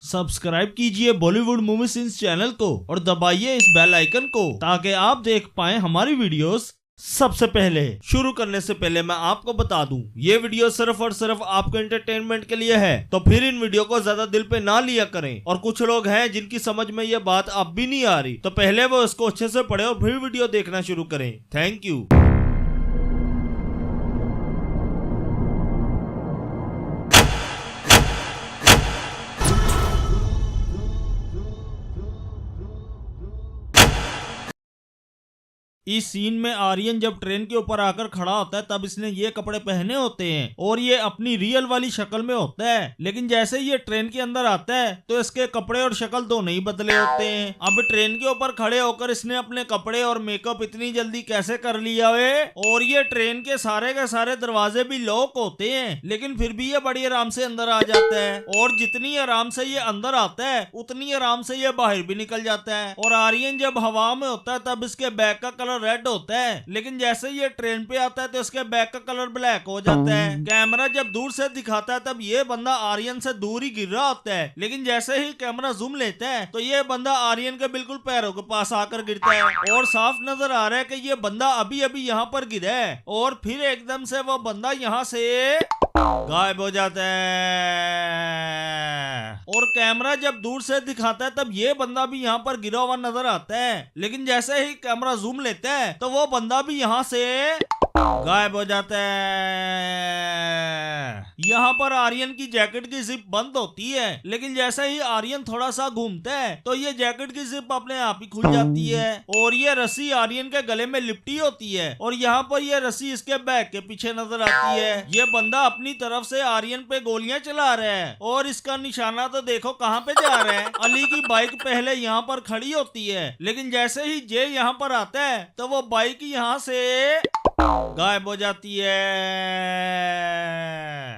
Subscribe कीजिए Bollywood movie scenes channel को और दबाइए इस बेल आइकन को ताकि आप देख पाएं हमारी वीडियोस सबसे पहले। शुरू करने से पहले मैं आपको बता दूं, ये वीडियो सिर्फ और सिर्फ आपके एंटरटेनमेंट के लिए है, तो फिर इन वीडियो को ज्यादा दिल पे ना लिया करें। और कुछ लोग हैं जिनकी समझ में ये बात अब भी नहीं आ रही, तो पहले वो इसको अच्छे से पढ़े और फिर वीडियो देखना शुरू करें। Thank you. इस सीन में आर्यन जब ट्रेन के ऊपर आकर खड़ा होता है तब इसने ये कपड़े पहने होते हैं और ये अपनी रियल वाली शक्ल में होता है, लेकिन जैसे ही ये ट्रेन के अंदर आता है तो इसके कपड़े और शक्ल दोनों ही बदले होते हैं। अब ट्रेन के ऊपर खड़े होकर इसने अपने कपड़े और मेकअप इतनी जल्दी कैसे कर लिया है। और ये ट्रेन के सारे दरवाजे भी लॉक होते हैं, लेकिन फिर भी ये बड़ी आराम से अंदर आ जाता है। और जितनी आराम से ये अंदर आता है उतनी आराम से ये बाहर भी निकल जाता है। और आर्यन जब हवा में होता है तब इसके बैग का कलर रेड होता है, लेकिन जैसे ये ट्रेन पे आता है तो इसके बैग का कलर ब्लैक हो जाता है। कैमरा जब दूर से दिखाता है तब ये बंदा आर्यन से दूर ही गिर रहा होता है, लेकिन जैसे ही कैमरा जूम लेता है तो ये बंदा आर्यन के बिल्कुल पैरों के पास आकर गिरता है और साफ नजर आ रहा है कि ये बंदा अभी अभी यहाँ पर गिरा है। और फिर एकदम से वो बंदा यहाँ से गायब हो जाता है। और कैमरा जब दूर से दिखाता है तब ये बंदा भी यहाँ पर गिरा हुआ नजर आता है, लेकिन जैसे ही कैमरा जूम लेता है तो वो बंदा भी यहाँ से गायब हो जाता है। यहाँ पर आर्यन की जैकेट की जिप बंद होती है, लेकिन जैसे ही आर्यन थोड़ा सा घूमता है तो ये जैकेट की जिप अपने आप ही खुल जाती है और ये रस्सी आर्यन के गले में लिपटी होती है और यहाँ पर ये रस्सी इसके बैग के पीछे नजर आती है। ये बंदा अपनी तरफ से आर्यन पे गोलियां चला रहा है और इसका निशाना तो देखो कहाँ पे जा रहा है। अली की बाइक पहले यहाँ पर खड़ी होती है, लेकिन जैसे ही जे यहाँ पर आता है तो वो बाइक यहाँ से गायब हो जाती है।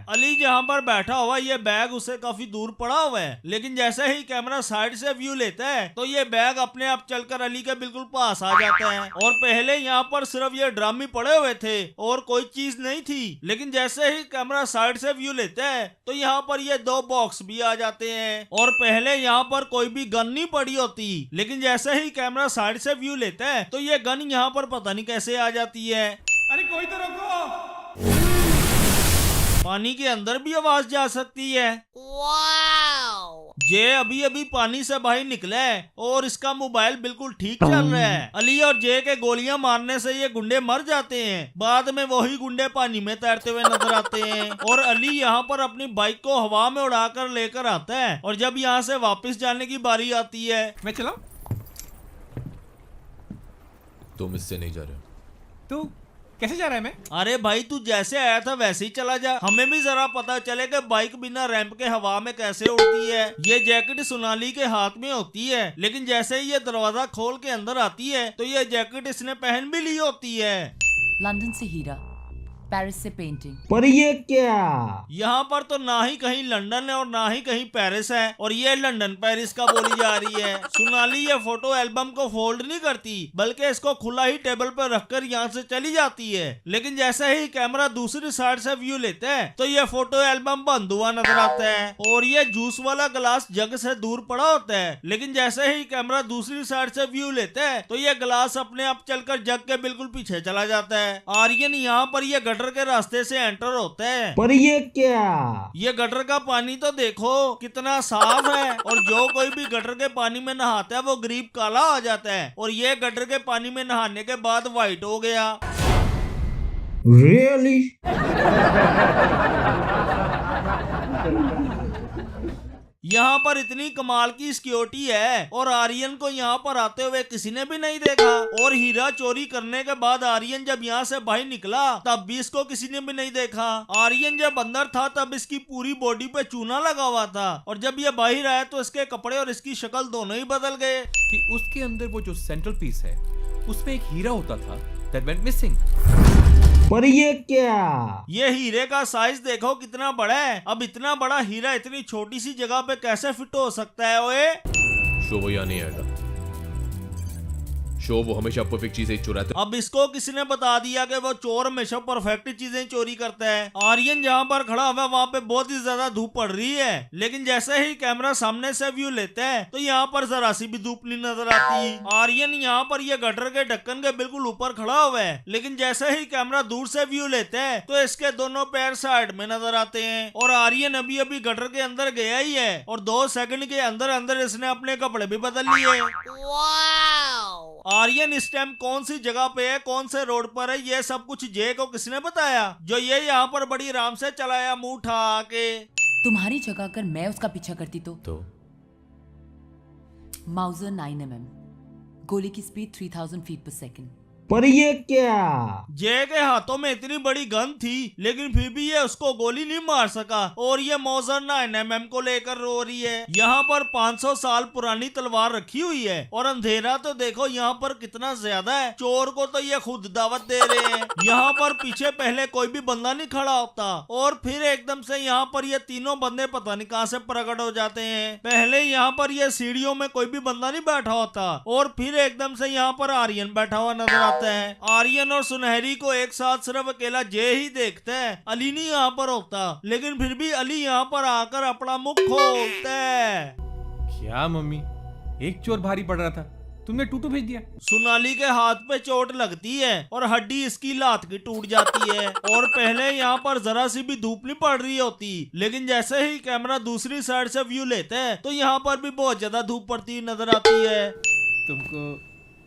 अली जहां पर बैठा हुआ ये बैग उसे काफी दूर पड़ा हुआ है, लेकिन जैसे ही कैमरा साइड से व्यू लेता है तो ये बैग अपने आप चलकर अली के बिल्कुल पास आ जाता है। और पहले यहाँ पर सिर्फ ये ड्रम ही पड़े हुए थे और कोई चीज नहीं थी, लेकिन जैसे ही कैमरा साइड से व्यू लेता है तो यहाँ पर ये दो बॉक्स भी आ जाते हैं। और पहले यहाँ पर कोई भी गन नहीं पड़ी होती, लेकिन जैसे ही कैमरा साइड से व्यू लेता है तो ये गन यहाँ पर पता नहीं कैसे आ जाती है। अरे कोई तो रोको। पानी के अंदर भी आवाज जा सकती है। जे अभी अभी पानी से बाहर निकला है और इसका मोबाइल बिल्कुल ठीक चल रहा है। अली और जे के गोलियां मारने से ये गुंडे मर जाते हैं, बाद में वही गुंडे पानी में तैरते हुए नजर आते हैं। और अली यहाँ पर अपनी बाइक को हवा में उड़ाकर लेकर आता है और जब यहाँ से वापस जाने की बारी आती है। मैं चलाऊं? तुम इससे नहीं जा रहे हो। तू कैसे जा रहा है? मैं अरे भाई तू जैसे आया था वैसे ही चला जा, हमें भी जरा पता चले कि बाइक बिना रैंप के हवा में कैसे उड़ती है। ये जैकेट सोनाली के हाथ में होती है, लेकिन जैसे ही ये दरवाजा खोल के अंदर आती है तो ये जैकेट इसने पहन भी ली होती है। लंदन से हीरा, पेरिस से पेंटिंग। पर ये क्या? यहाँ पर तो ना ही कहीं लंदन है और ना ही कहीं पेरिस है, और ये लंदन पेरिस का बोली जा रही है। सोनाली ये फोटो एल्बम को फोल्ड नहीं करती, बल्कि इसको खुला ही टेबल पर रखकर यहाँ से चली जाती है। लेकिन जैसे ही कैमरा दूसरी साइड से व्यू लेता है तो ये फोटो एल्बम बंद हुआ नजर आता है और ये जूस वाला गिलास जग से दूर पड़ा होता है। लेकिन जैसे ही कैमरा दूसरी साइड से व्यू लेता है तो ये गिलास अपने आप चलकर जग के बिल्कुल पीछे चला जाता है। आर्यन यहाँ पर ये गटर के रास्ते से एंटर होता है। पर ये क्या? ये गटर का पानी तो देखो कितना साफ है, और जो कोई भी गटर के पानी में नहाता है वो गरीब काला हो जाता है, और ये गटर के पानी में नहाने के बाद व्हाइट हो गया। Really? यहाँ पर इतनी कमाल की सिक्योरिटी है और आर्यन को यहाँ पर आते हुए किसी ने भी नहीं देखा। और हीरा चोरी करने के बाद आर्यन जब यहाँ से बाहर निकला तब भी इसको किसी ने भी नहीं देखा। आर्यन जब अंदर था तब इसकी पूरी बॉडी पे चूना लगा हुआ था, और जब ये बाहर आया तो इसके कपड़े और इसकी शक्ल दोनों ही बदल गए। कि उसके अंदर वो जो सेंट्रल पीस है उसमें एक हीरा होता था that went missing। पर ये क्या? ये हीरे का साइज देखो कितना बड़ा है। अब इतना बड़ा हीरा इतनी छोटी सी जगह पे कैसे फिट हो सकता है? ओए शो वो यहाँ नहीं आएगा। शो वो हमेशा परफेक्ट चीजें चुराते। अब इसको किसने बता दिया कि वो चोर हमेशा परफेक्ट चीजें चोरी करता है। आर्यन जहाँ पर खड़ा हुआ है वहाँ पे बहुत ही ज्यादा धूप पड़ रही है, लेकिन जैसे ही कैमरा सामने से व्यू लेते हैं तो यहाँ पर जरा सी भी धूप नहीं नजर आती। आर्यन यहाँ पर ये गटर के ढक्कन के बिल्कुल ऊपर खड़ा हुआ है, लेकिन जैसे ही कैमरा दूर से व्यू लेते हैं तो इसके दोनों पैर साइड में नजर आते हैं। और आर्यन अभी अभी गटर के अंदर गया ही है और 2 सेकंड के अंदर अंदर इसने अपने कपड़े भी बदल लिए। आर्यन इस टाइम कौन सी जगह पे है, कौन से रोड पर है, ये सब कुछ जे को किसने बताया, जो ये यहाँ पर बड़ी आराम से चलाया मुंह उठा के। तुम्हारी जगह अगर मैं उसका पीछा करती तो माउजर 9mm, गोली की स्पीड 3000 फीट पर सेकंड। पर ये क्या, जे के हाथों में इतनी बड़ी गन थी लेकिन फिर भी ये उसको गोली नहीं मार सका और ये मौजर 9mm को लेकर रो रही है। यहाँ पर 500 साल पुरानी तलवार रखी हुई है और अंधेरा तो देखो यहाँ पर कितना ज्यादा है। चोर को तो ये खुद दावत दे रहे हैं। यहाँ पर पीछे पहले कोई भी बंदा नहीं खड़ा होता और फिर एकदम से यहाँ पर ये तीनों बंदे पता नहीं कहाँ से प्रकट हो जाते हैं। पहले यहाँ पर ये सीढ़ियों में कोई भी बंदा नहीं बैठा होता और फिर एकदम से यहाँ पर आर्यन बैठा हुआ नजर आता है। आर्यन और सुनहरी को एक साथ सिर्फ अकेला जे ही देखता है, अली नहीं यहाँ पर होता, लेकिन फिर भी अली यहाँ पर आकर अपना मुख खोलता है। क्या मम्मी, एक चोर भारी पड़ रहा था, तुमने टूटू भेज दिया। सोनाली के हाथ पे चोट लगती है और हड्डी इसकी लात की टूट जाती है। और पहले यहाँ पर जरा सी भी धूप नहीं पड़ रही होती, लेकिन जैसे ही कैमरा दूसरी साइड से व्यू लेता है तो यहाँ पर भी बहुत ज्यादा धूप पड़ती नजर आती है। तुमको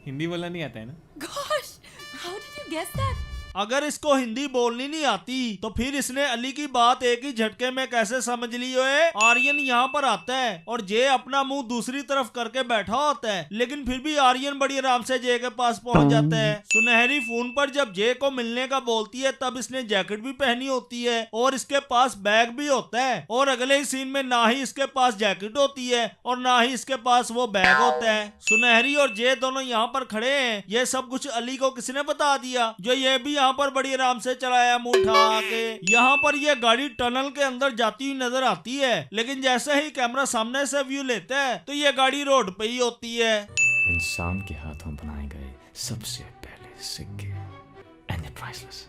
हिंदी बोलना नहीं आता है ना? Gosh, how did you guess that? अगर इसको हिंदी बोलनी नहीं आती तो फिर इसने अली की बात एक ही झटके में कैसे समझ ली है। आर्यन यहाँ पर आता है और जे अपना मुंह दूसरी तरफ करके बैठा होता है, लेकिन फिर भी आर्यन बड़ी आराम से जे के पास पहुंच जाता है। सुनहरी फोन पर जब जे को मिलने का बोलती है तब इसने जैकेट भी पहनी होती है और इसके पास बैग भी होता है और अगले ही सीन में ना ही इसके पास जैकेट होती है और ना ही इसके पास वो बैग होता है। सुनहरी और जे दोनों यहाँ पर खड़े हैं। ये सब कुछ अली को किसने बता दिया, जो ये भी यहाँ पर बड़ी आराम से चलाया मुंह उठा के। यहाँ पर ये गाड़ी टनल के अंदर जाती हुई नजर आती है, लेकिन जैसे ही कैमरा सामने से व्यू लेता है तो ये गाड़ी रोड पे ही होती है। इंसान के हाथों बनाए गए सबसे पहले सिक्के, एंड प्राइसलेस।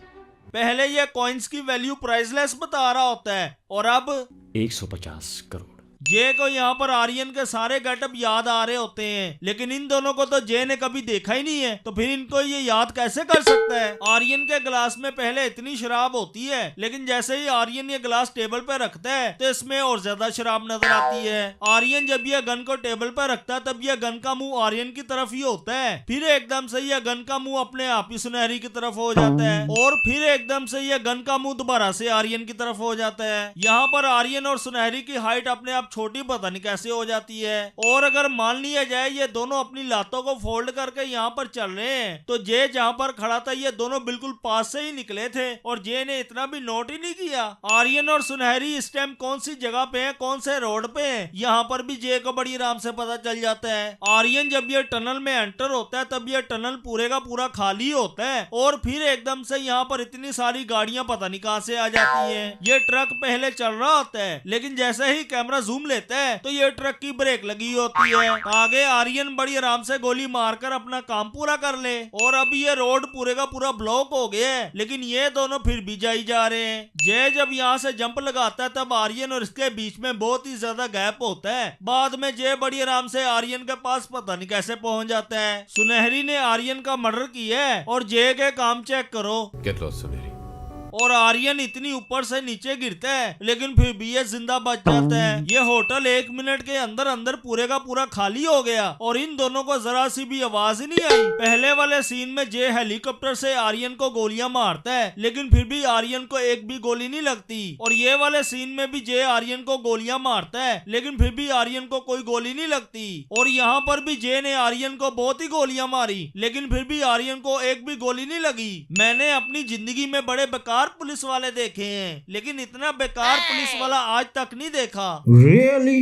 पहले ये कॉइन्स की वैल्यू प्राइसलेस बता रहा होता है और अब 150 करोड़। जे को यहाँ पर आर्यन के सारे गेटअप याद आ रहे होते हैं, लेकिन इन दोनों को तो जे ने कभी देखा ही नहीं है, तो फिर इनको ये याद कैसे कर सकता है। आर्यन के गिलास में पहले इतनी शराब होती है, लेकिन जैसे ही आर्यन ये गिलास टेबल पे रखता है तो इसमें और ज्यादा शराब नजर आती है। आर्यन जब ये गन को टेबल पे रखता है तब ये गन का मुंह आर्यन की तरफ ही होता है, फिर एकदम से ये गन का मुंह अपने आप ही सुनहरी की तरफ हो जाता है और फिर एकदम से ये गन का मुंह दोबारा से आर्यन की तरफ हो जाता है। यहाँ पर आर्यन और सुनहरी की हाइट अपने आप छोटी पता नहीं कैसे हो जाती है। और अगर मान लिया जाए ये दोनों अपनी लातों को फोल्ड करके यहाँ पर चल रहे हैं तो जे जहाँ पर खड़ा था ये दोनों बिल्कुल पास से ही निकले थे और जे ने इतना भी नोट ही नहीं किया। आर्यन और सुनहरी इस टाइम कौन सी जगह पे है, कौन से रोड पे है, यहाँ पर भी जे को बड़ी आराम से पता चल जाता है। आर्यन जब ये टनल में एंटर होता है तब ये टनल पूरे का पूरा खाली होता है और फिर एकदम से यहाँ पर इतनी सारी गाड़ियां पता नहीं कहां से आ जाती है। ये ट्रक पहले चल रहा होता है, लेकिन जैसे ही कैमरा जूम लेता है तो ये ट्रक की ब्रेक लगी होती है। आगे आर्यन बड़ी आराम से गोली मारकर अपना काम पूरा कर ले और अब ये रोड पूरे का पूरा ब्लॉक हो गया है, लेकिन ये दोनों फिर भी जाई जा रहे हैं। जय जब यहाँ से जंप लगाता है तब आर्यन और इसके बीच में बहुत ही ज्यादा गैप होता है। बाद में जय बड़ी आराम से आर्यन के पास पता नहीं कैसे पहुंच जाता है। सुनहरी ने आर्यन का मर्डर किया है और जय के काम चेक करो। गेट लॉस्ट सुनहरी। और आर्यन इतनी ऊपर से नीचे गिरता है लेकिन फिर भी ये जिंदा बच जाता है। ये होटल 1 मिनट के अंदर अंदर पूरे का पूरा खाली हो गया और इन दोनों को जरा सी भी आवाज ही नहीं आई। पहले वाले सीन में जे हेलीकॉप्टर से आर्यन को गोलियां मारता है, लेकिन फिर भी आर्यन को एक भी गोली नहीं लगती। और ये वाले सीन में भी जे आर्यन को गोलियां मारता है, लेकिन फिर भी आर्यन को कोई गोली नहीं लगती। और यहाँ पर भी जे ने आर्यन को बहुत ही गोलियां मारी, लेकिन फिर भी आर्यन को एक भी गोली नहीं लगी। मैंने अपनी जिंदगी में बड़े बेकार पुलिस वाले देखे हैं, लेकिन इतना बेकार पुलिस वाला आज तक नहीं देखा। Really?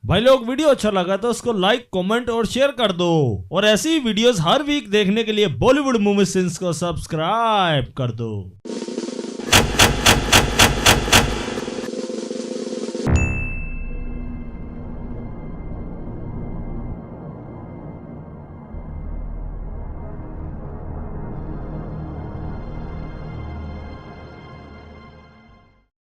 भाई लोग वीडियो अच्छा लगा तो उसको लाइक, कमेंट और शेयर कर दो और ऐसी वीडियोस हर वीक देखने के लिए बॉलीवुड मूवी सिंस को सब्सक्राइब कर दो।